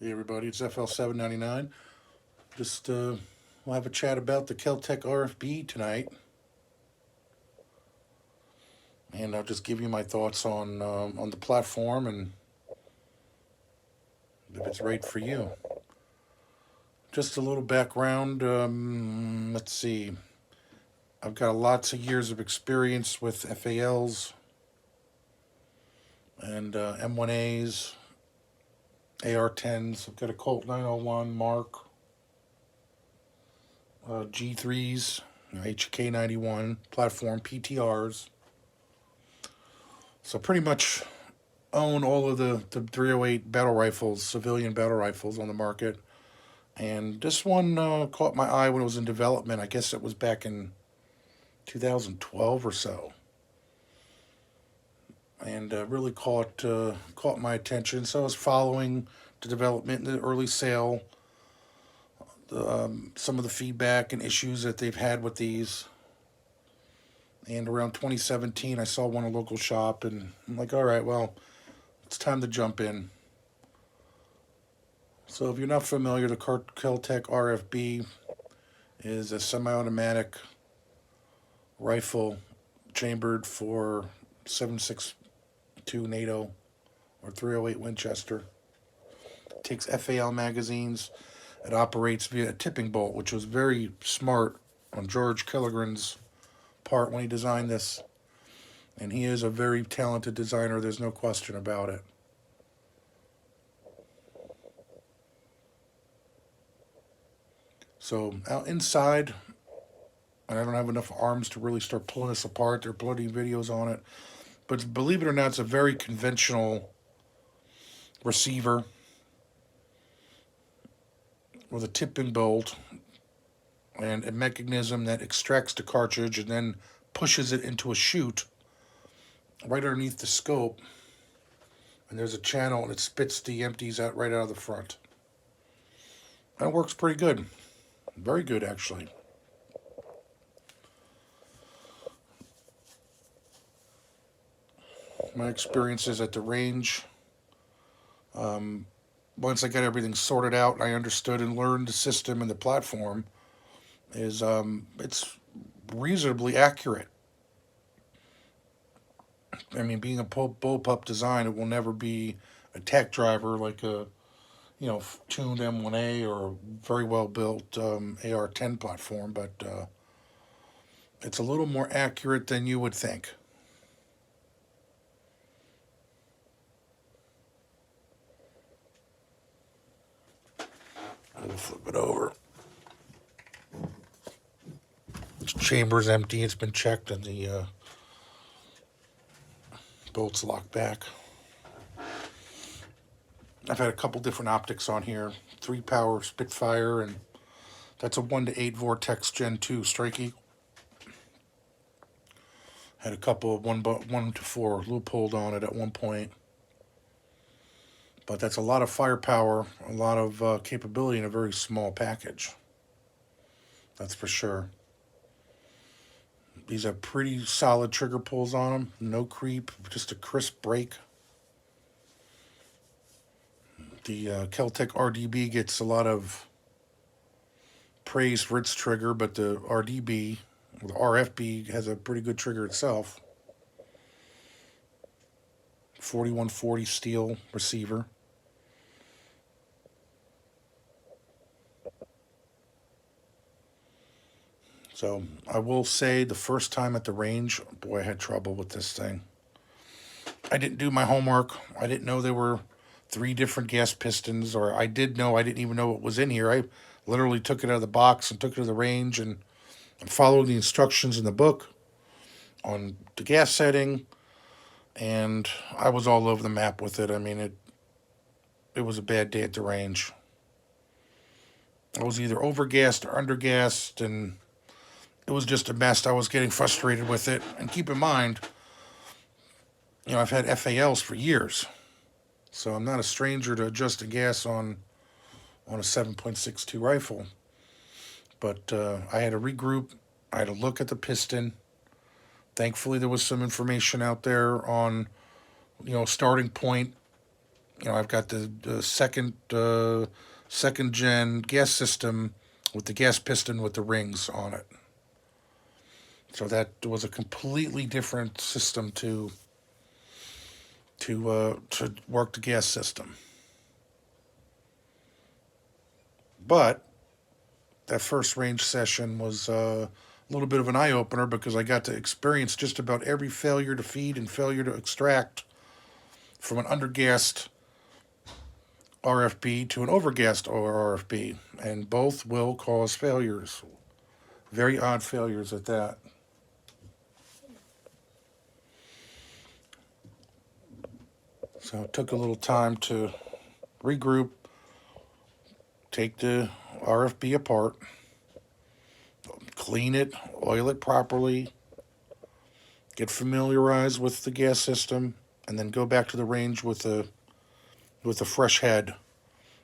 Hey everybody, it's FL799. We'll have a chat about the Kel-Tec RFB tonight, and I'll just give you my thoughts on the platform and if it's right for you. Just a little background. Let's see. I've got lots of years of experience with FALs and M1As, AR-10s. I've got a Colt 901 Mark, G3s, HK91 platform PTRs. So pretty much own all of the 308 battle rifles, civilian battle rifles on the market. And this one caught my eye when it was in development. I guess it was back in 2012 or so. And really caught my attention. So I was following the development, the early sale, some of the feedback and issues that they've had with these. And around 2017, I saw one in a local shop, and I'm like, all right, well, it's time to jump in. So if you're not familiar, the Kel-Tec RFB is a semi-automatic rifle chambered for 7.62 NATO or 308 Winchester. It takes FAL magazines. It operates via a tipping bolt, which was very smart on George Killigren's part when he designed this. And he is a very talented designer, there's no question about it. So out inside, and I don't have enough arms to really start pulling this apart. There are plenty of videos on it. But believe it or not, it's a very conventional receiver with a tipping bolt and a mechanism that extracts the cartridge and then pushes it into a chute right underneath the scope. And there's a channel and it spits the empties out right out of the front. And it works pretty good. Very good, actually. My experiences at the range, once I got everything sorted out and I understood and learned the system and the platform, is it's reasonably accurate. I mean, being a bullpup design, it will never be a tech driver like a tuned M1A or a very well built AR-10 platform, but it's a little more accurate than you would think. I'll flip it over. Its chamber's empty. It's been checked, and the bolt's locked back. I've had a couple different optics on here. 3-power Spitfire, and that's a 1-to-8 Vortex Gen 2 Strike Eagle. Had a couple of 1-to-4 loopholed on it at one point. But that's a lot of firepower, a lot of capability in a very small package. That's for sure. These have pretty solid trigger pulls on them. No creep, just a crisp break. The Kel-Tec RDB gets a lot of praise for its trigger, but the RDB, the RFB, has a pretty good trigger itself. 4140 steel receiver. So I will say the first time at the range, boy, I had trouble with this thing. I didn't do my homework. I didn't know there were 3 different gas pistons, or I did know, I didn't even know what was in here. I literally took it out of the box and took it to the range and followed the instructions in the book on the gas setting, and I was all over the map with it. I mean, it was a bad day at the range. I was either overgassed or undergassed, and it was just a mess. I was getting frustrated with it. And keep in mind, I've had FALs for years, so I'm not a stranger to adjusting gas on a 7.62 rifle. But I had to regroup. I had to look at the piston. Thankfully, there was some information out there on, starting point I've got the second gen gas system with the gas piston with the rings on it. So that was a completely different system to work the gas system. But that first range session was a little bit of an eye opener because I got to experience just about every failure to feed and failure to extract from an undergassed RFB to an overgassed RFB, and both will cause failures. Very odd failures at that. So it took a little time to regroup, take the RFB apart, clean it, oil it properly, get familiarized with the gas system, and then go back to the range with a fresh head.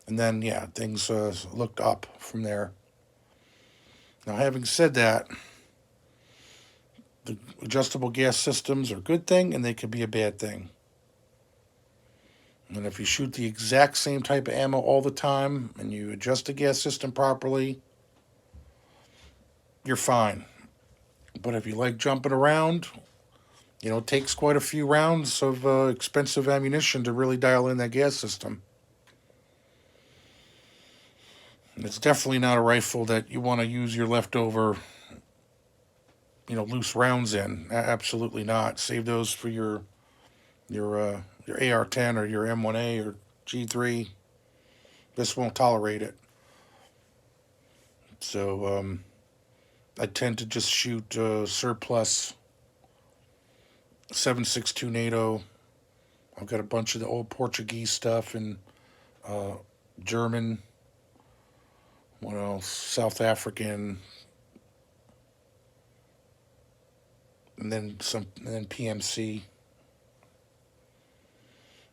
And then, yeah, things looked up from there. Now, having said that, the adjustable gas systems are a good thing and they can be a bad thing. And if you shoot the exact same type of ammo all the time and you adjust the gas system properly, you're fine. But if you like jumping around, it takes quite a few rounds of expensive ammunition to really dial in that gas system. And it's definitely not a rifle that you want to use your leftover, loose rounds in. Absolutely not. Save those for your AR-10 or your M1A or G3. This won't tolerate it. So I tend to just shoot surplus 7.62 NATO. I've got a bunch of the old Portuguese stuff and German, what else? South African, and then PMC.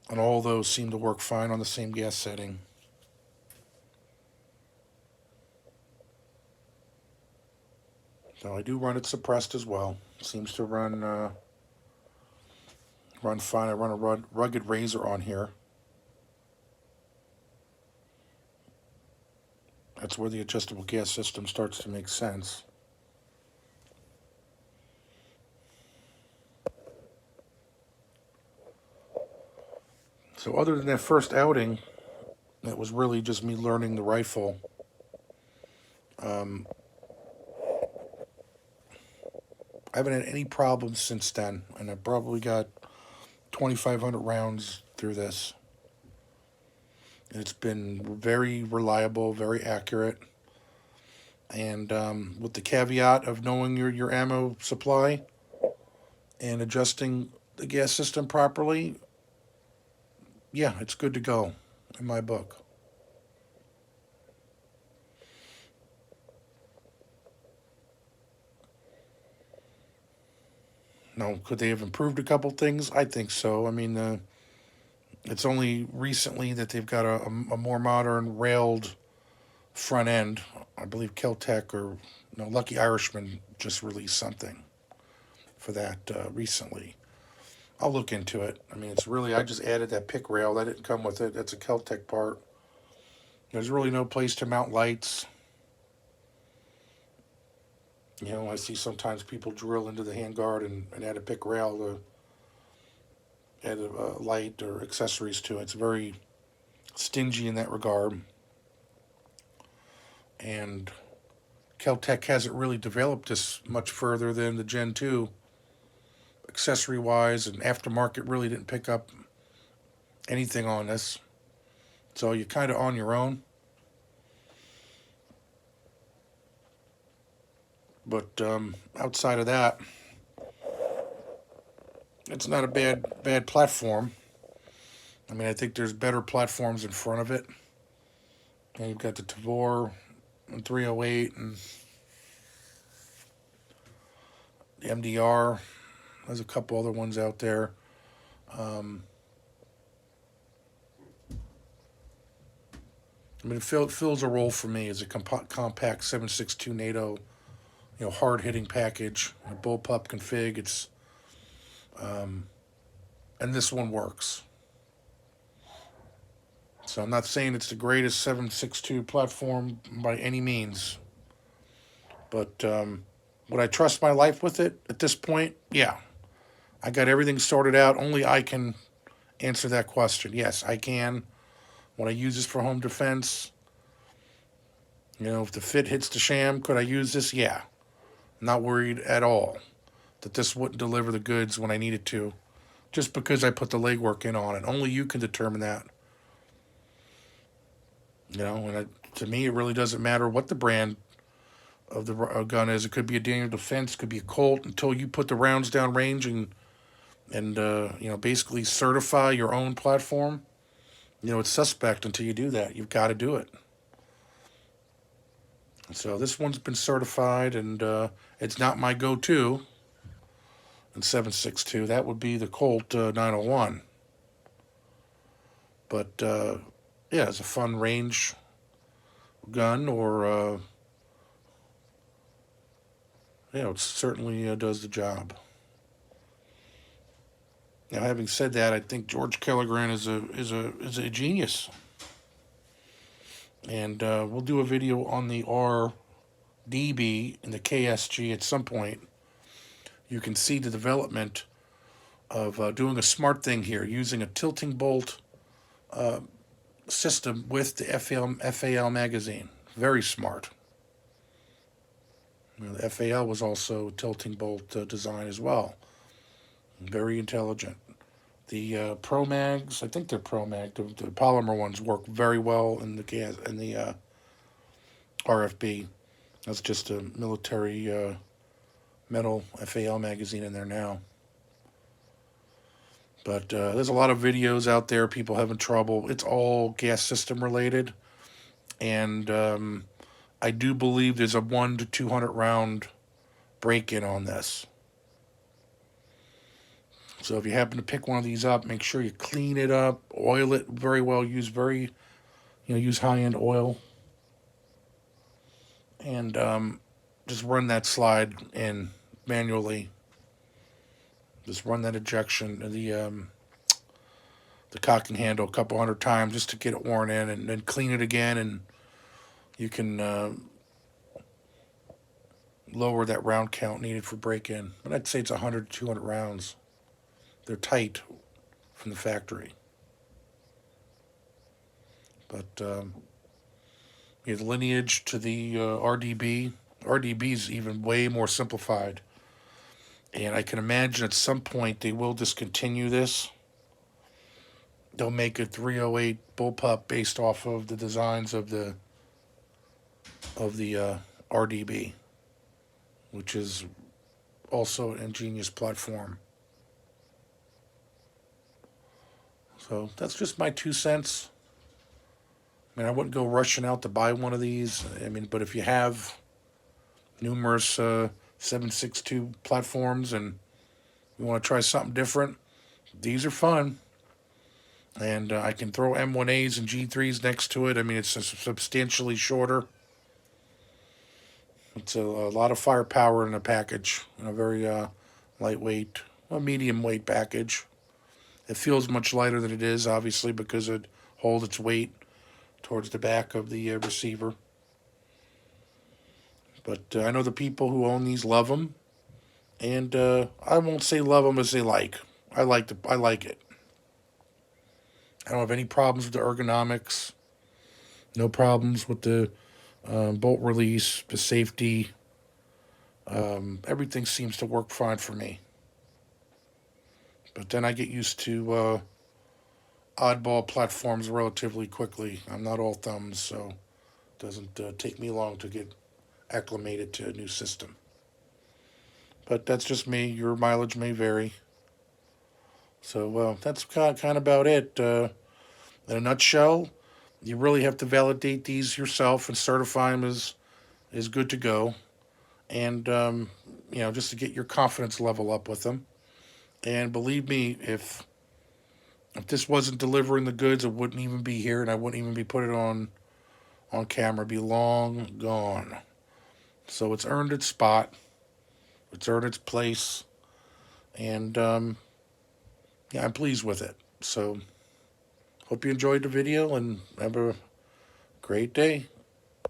And all those seem to work fine on the same gas setting. So I do run it suppressed as well. Seems to run fine. I run a rugged razor on here. That's where the adjustable gas system starts to make sense. So other than that first outing, it was really just me learning the rifle. I haven't had any problems since then, and I've probably got 2,500 rounds through this. It's been very reliable, very accurate, and with the caveat of knowing your ammo supply and adjusting the gas system properly, yeah, it's good to go in my book. Now, could they have improved a couple things? I think so. I mean, it's only recently that they've got a more modern railed front end. I believe Kel-Tec or Lucky Irishman just released something for that recently. I'll look into it. I mean, I just added that pick rail. That didn't come with it. That's a Kel-Tec part. There's really no place to mount lights. I see sometimes people drill into the handguard and add a pick rail to add a light or accessories to it. It's very stingy in that regard. And Kel-Tec hasn't really developed this much further than the Gen 2 accessory wise, and aftermarket really didn't pick up anything on this. So you're kind of on your own. But outside of that, it's not a bad platform. I mean, I think there's better platforms in front of it. And you've got the Tavor and 308 and the MDR. There's a couple other ones out there. I mean, it fills a role for me as a compact 7.62 NATO, hard hitting package, a bullpup config. And this one works. So I'm not saying it's the greatest 7.62 platform by any means, but would I trust my life with it at this point? Yeah. I got everything sorted out. Only I can answer that question. Yes, I can. When I use this for home defense, if the fit hits the sham, could I use this? Yeah. Not worried at all that this wouldn't deliver the goods when I needed to, just because I put the legwork in on it. Only you can determine that. To me, it really doesn't matter what the brand of the gun is. It could be a Daniel Defense, could be a Colt. Until you put the rounds down range and basically certify your own platform, it's suspect until you do that. You've got to do it. So this one's been certified, and it's not my go-to in 7.62. That would be the Colt 901. But yeah, it's a fun range gun, or it certainly does the job. Now, having said that, I think George Kellegran is a genius, and we'll do a video on the RDB and the KSG at some point. You can see the development of doing a smart thing here, using a tilting bolt system with the FAL magazine. Very smart. The FAL was also a tilting bolt design as well. Very intelligent. The Pro Mags, I think they're Pro Mag. The polymer ones work very well in the RFB. That's just a military metal FAL magazine in there now. But there's a lot of videos out there, people having trouble. It's all gas system related. And I do believe there's a 1 to 200 round break-in on this. So if you happen to pick one of these up, make sure you clean it up, oil it very well, use high-end oil. And just run that slide in manually. Just run that ejection, the cocking handle a couple hundred times just to get it worn in, and then clean it again, and you can lower that round count needed for break-in. But I'd say it's 100 to 200 rounds. They're tight from the factory. But the lineage to the RDB is even way more simplified. And I can imagine at some point they will discontinue this. They'll make a 308 bullpup based off of the designs of the RDB, which is also an ingenious platform. So that's just my 2 cents. I wouldn't go rushing out to buy one of these. But if you have numerous 7.62 platforms and you want to try something different, these are fun. And I can throw M1As and G3s next to it. It's substantially shorter. It's a lot of firepower in a package, in a very lightweight, medium weight package. It feels much lighter than it is, obviously, because it holds its weight towards the back of the receiver. But I know the people who own these love them, and I won't say love them as they like. I like it. I don't have any problems with the ergonomics. No problems with the bolt release, the safety. Everything seems to work fine for me. But then I get used to oddball platforms relatively quickly. I'm not all thumbs, so it doesn't take me long to get acclimated to a new system. But that's just me. Your mileage may vary. So that's kind of about it. In a nutshell, you really have to validate these yourself and certify them as good to go. And, just to get your confidence level up with them. And believe me, if this wasn't delivering the goods, it wouldn't even be here, and I wouldn't even be putting it on camera. It'd be long gone. So it's earned its spot. It's earned its place. And, I'm pleased with it. So hope you enjoyed the video and have a great day.